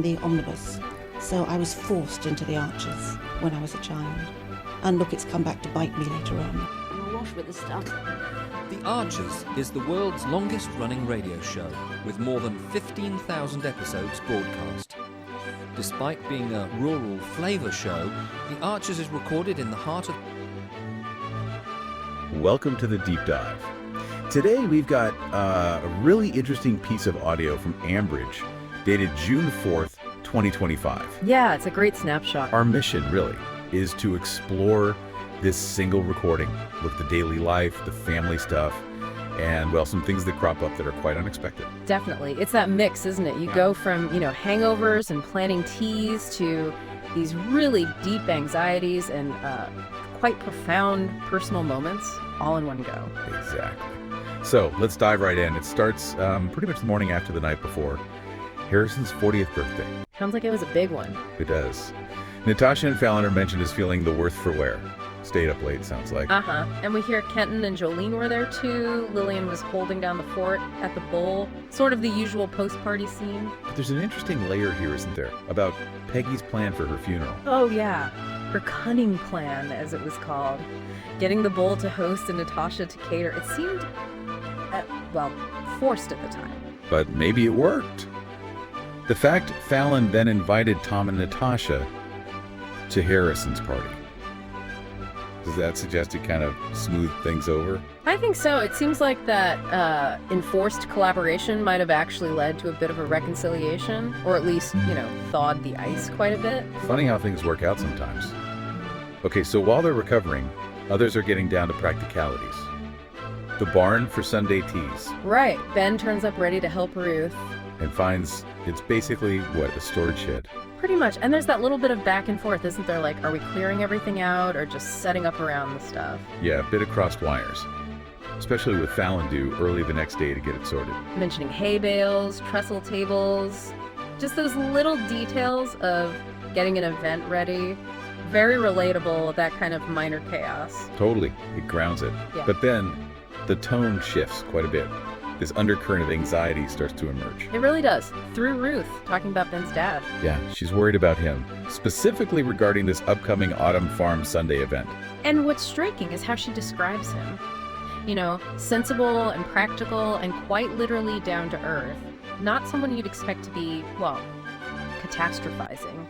and the omnibus. So I was forced into the Archers when I was a child. And look, it's come back to bite me later on. I'm awash with the stuff. The Archers is the world's longest-running radio show, with more than 15,000 episodes broadcast. Despite being a rural flavour show, The Archers is recorded in the heart of... Welcome to the Deep Dive. Today we've got a really interesting piece of audio from Ambridge, dated June 4th, 2025. Yeah, it's a great snapshot. Our mission, really, is to explore this single recording. Look at the daily life, the family stuff, and, well, some things that crop up that are quite unexpected. Definitely. It's that mix, isn't it? You go from, hangovers and planning teas to these really deep anxieties and quite profound personal moments all in one go. Exactly. So let's dive right in. It starts pretty much the morning after the night before Harrison's 40th birthday. Sounds like it was a big one. It does. Natasha and Fallon are mentioned as feeling the worse for wear. Stayed up late, sounds like. And we hear Kenton and Jolene were there too. Lillian was holding down the fort at the bowl. Sort of the usual post-party scene. But there's an interesting layer here, isn't there? About Peggy's plan for her funeral. Oh yeah. Her cunning plan, as it was called. Getting the bowl to host and Natasha to cater. It seemed, forced at the time. But maybe it worked. The fact Fallon then invited Tom and Natasha to Harrison's party. Does that suggest it kind of smoothed things over? I think so. It seems like that enforced collaboration might have actually led to a bit of a reconciliation, or at least, thawed the ice quite a bit. Funny how things work out sometimes. Okay, so while they're recovering, others are getting down to practicalities. The barn for Sunday teas. Right. Ben turns up ready to help Ruth. And finds it's basically, a storage shed. Pretty much. And there's that little bit of back and forth, isn't there? Like, are we clearing everything out or just setting up around the stuff? Yeah, a bit of crossed wires. Especially with Fallon due early the next day to get it sorted. Mentioning hay bales, trestle tables, just those little details of getting an event ready. Very relatable, that kind of minor chaos. Totally. It grounds it. Yeah. But then the tone shifts quite a bit. This undercurrent of anxiety starts to emerge. It really does. Through Ruth, talking about Ben's dad. Yeah, she's worried about him, specifically regarding this upcoming Autumn Farm Sunday event. And what's striking is how she describes him. Sensible and practical and quite literally down to earth. Not someone you'd expect to be, catastrophizing.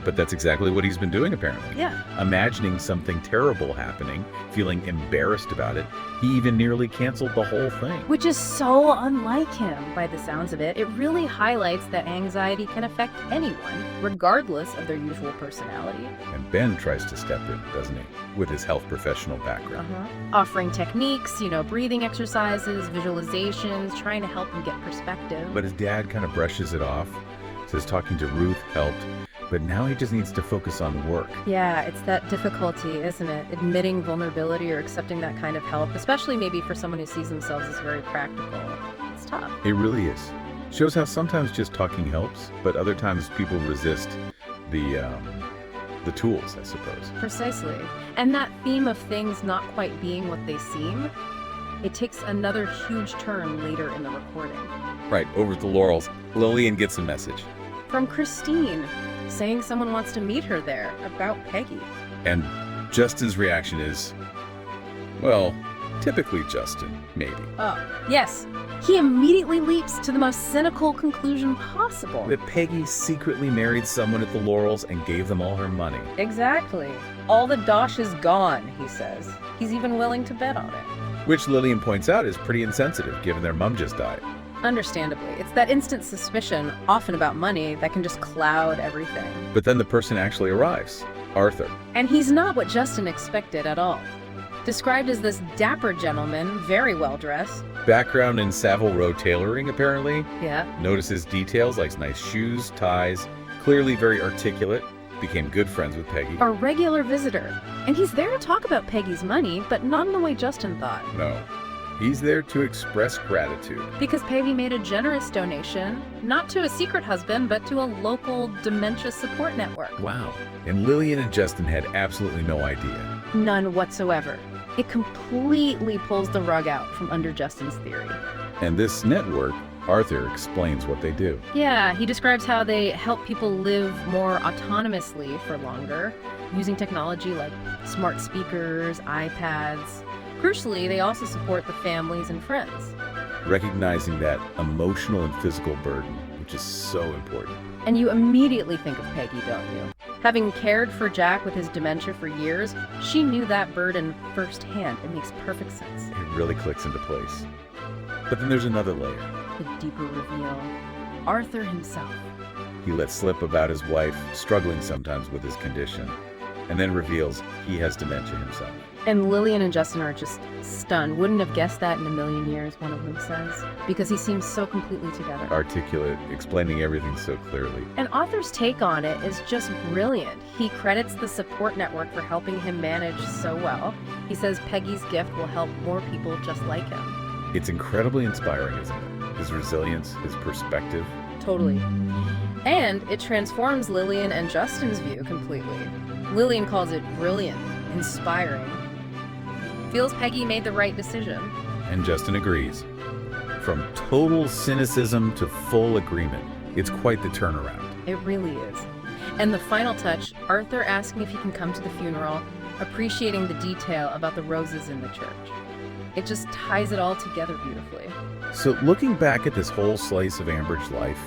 But that's exactly what he's been doing, apparently. Yeah. Imagining something terrible happening, feeling embarrassed about it. He even nearly canceled the whole thing. Which is so unlike him, by the sounds of it. It really highlights that anxiety can affect anyone, regardless of their usual personality. And Ben tries to step in, doesn't he? With his health professional background. Offering techniques, breathing exercises, visualizations, trying to help him get perspective. But his dad kind of brushes it off, says talking to Ruth helped, but now he just needs to focus on work. Yeah, it's that difficulty, isn't it? Admitting vulnerability or accepting that kind of help, especially maybe for someone who sees themselves as very practical. It's tough. It really is. Shows how sometimes just talking helps, but other times people resist the tools, I suppose. Precisely. And that theme of things not quite being what they seem, it takes another huge turn later in the recording. Right, over at the Laurels, Lillian gets a message. From Christine, saying someone wants to meet her there about Peggy. And Justin's reaction is, typically Justin, maybe. Oh, yes. He immediately leaps to the most cynical conclusion possible. That Peggy secretly married someone at the Laurels and gave them all her money. Exactly. All the dosh is gone, he says. He's even willing to bet on it. Which Lillian points out is pretty insensitive, given their mom just died. Understandably. It's that instant suspicion, often about money, that can just cloud everything. But then the person actually arrives, Arthur. And he's not what Justin expected at all. Described as this dapper gentleman, very well dressed. Background in Savile Row tailoring, apparently. Yeah. Notices details like nice shoes, ties, clearly very articulate. Became good friends with Peggy. A regular visitor. And he's there to talk about Peggy's money, but not in the way Justin thought. No. He's there to express gratitude. Because Peggy made a generous donation, not to a secret husband, but to a local dementia support network. Wow. And Lillian and Justin had absolutely no idea. None whatsoever. It completely pulls the rug out from under Justin's theory. And this network Arthur explains what they do. Yeah, he describes how they help people live more autonomously for longer, using technology like smart speakers, iPads. Crucially, they also support the families and friends. Recognizing that emotional and physical burden, which is so important. And you immediately think of Peggy, don't you? Having cared for Jack with his dementia for years, she knew that burden firsthand. It makes perfect sense. It really clicks into place. But then there's another layer. The deeper reveal, Arthur himself. He lets slip about his wife, struggling sometimes with his condition, and then reveals he has dementia himself. And Lillian and Justin are just stunned. Wouldn't have guessed that in a million years, one of them says, because he seems so completely together. Articulate, explaining everything so clearly. And Arthur's take on it is just brilliant. He credits the support network for helping him manage so well. He says Peggy's gift will help more people just like him. It's incredibly inspiring, isn't it? His resilience, his perspective. Totally. And it transforms Lillian and Justin's view completely. Lillian calls it brilliant, inspiring. Feels Peggy made the right decision. And Justin agrees. From total cynicism to full agreement, it's quite the turnaround. It really is. And the final touch, Arthur asking if he can come to the funeral, appreciating the detail about the roses in the church. It just ties it all together beautifully. So looking back at this whole slice of Ambridge life,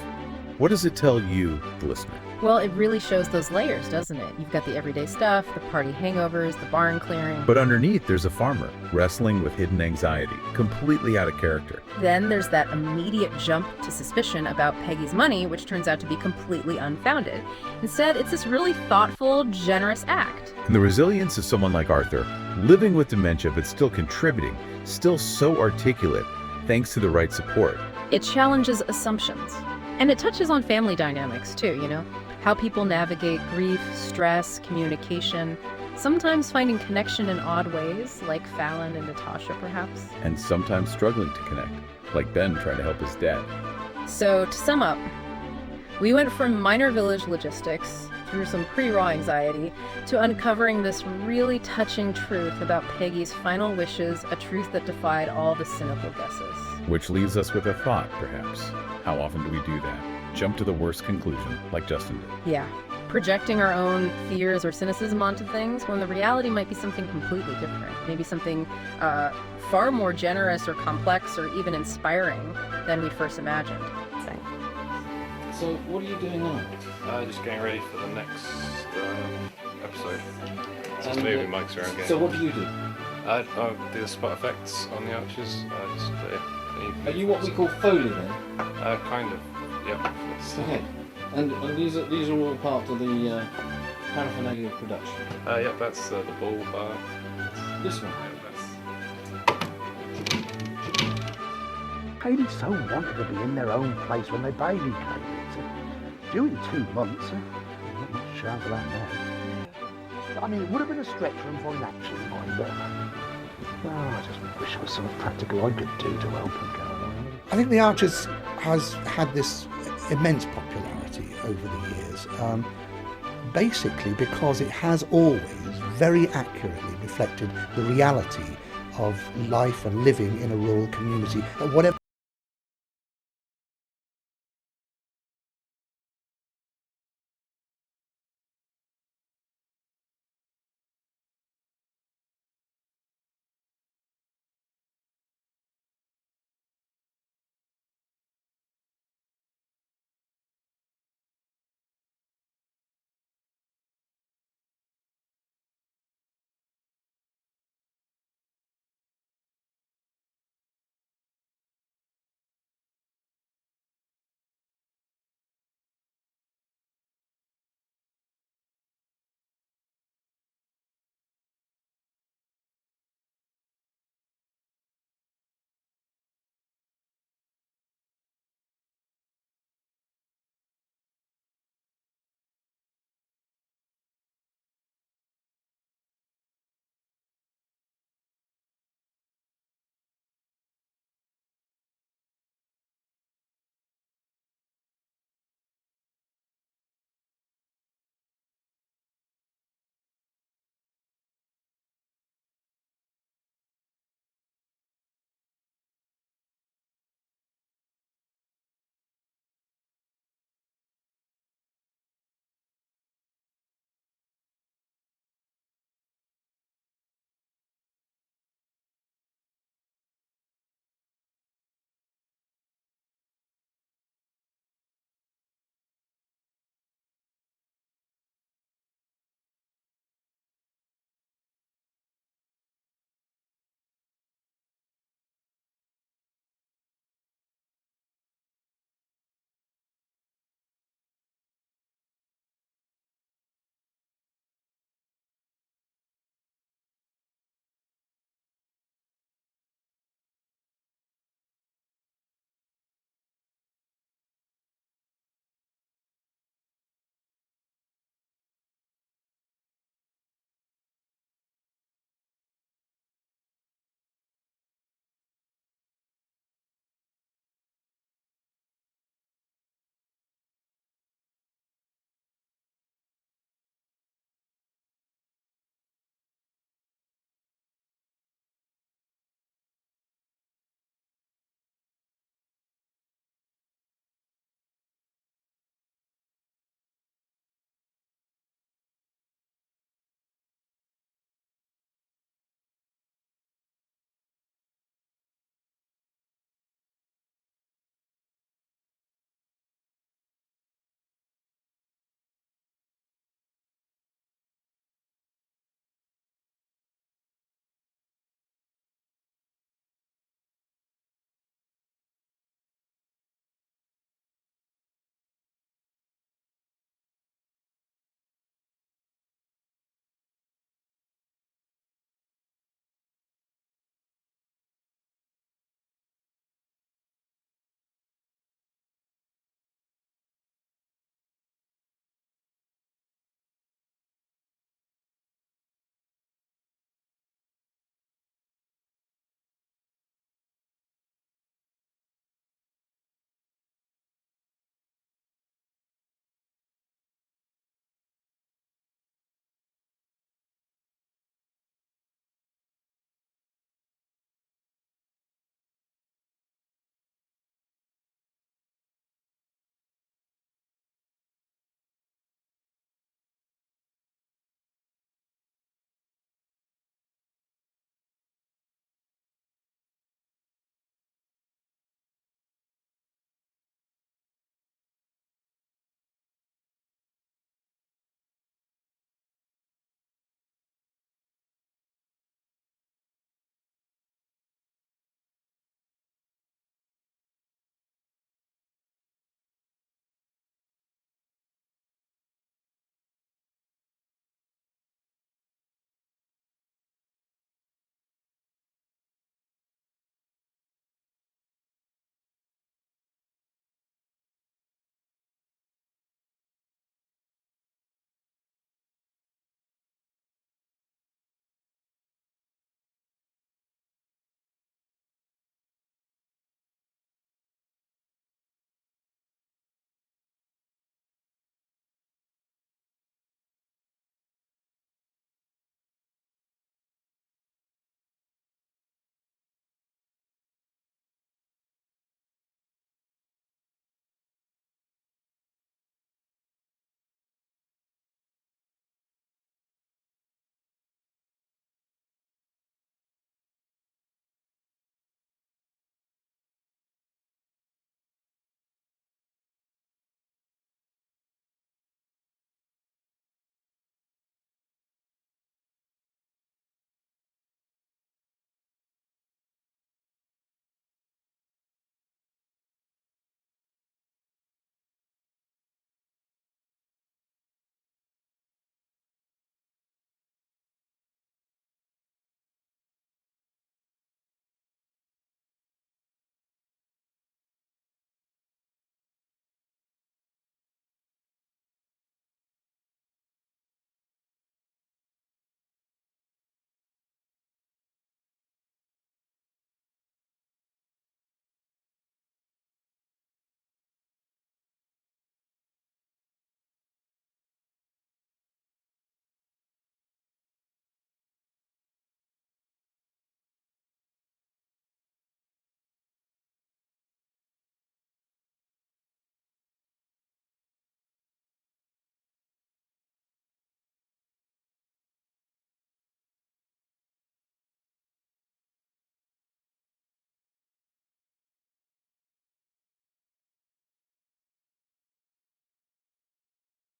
what does it tell you, the listener? Well, it really shows those layers, doesn't it? You've got the everyday stuff, the party hangovers, the barn clearing. But underneath, there's a farmer wrestling with hidden anxiety, completely out of character. Then there's that immediate jump to suspicion about Peggy's money, which turns out to be completely unfounded. Instead, it's this really thoughtful, generous act. And the resilience of someone like Arthur, living with dementia but still contributing, still so articulate, thanks to the right support. It challenges assumptions. And it touches on family dynamics too, you know? How people navigate grief, stress, communication, sometimes finding connection in odd ways, like Fallon and Natasha perhaps. And sometimes struggling to connect, like Ben trying to help his dad. So to sum up, we went from minor village logistics through some pretty raw anxiety to uncovering this really touching truth about Peggy's final wishes, a truth that defied all the cynical guesses. Which leaves us with a thought, perhaps. How often do we do that? Jump to the worst conclusion, like Justin did. Yeah, projecting our own fears or cynicism onto things when the reality might be something completely different. Maybe something far more generous or complex or even inspiring than we first imagined. So, what are you doing now? Just getting ready for the next episode. Just And, moving mics around again. So, what do you do? I do the spot effects on the arches. Are you what we call Foley then? Kind of. Yep. That's, Okay. And these are all part of the paraphernalia of production. yep, that's the ball bar. This one. Yeah, that's, Hayley so wanted to be in their own place when their baby came. It's due in 2 months. Not much chance of that now. I mean, it would have been a stretch for him financially, mind, but I just wish there was something practical I could do to help him go along. I think The Archers has had this immense popularity over the years, basically because it has always very accurately reflected the reality of life and living in a rural community, whatever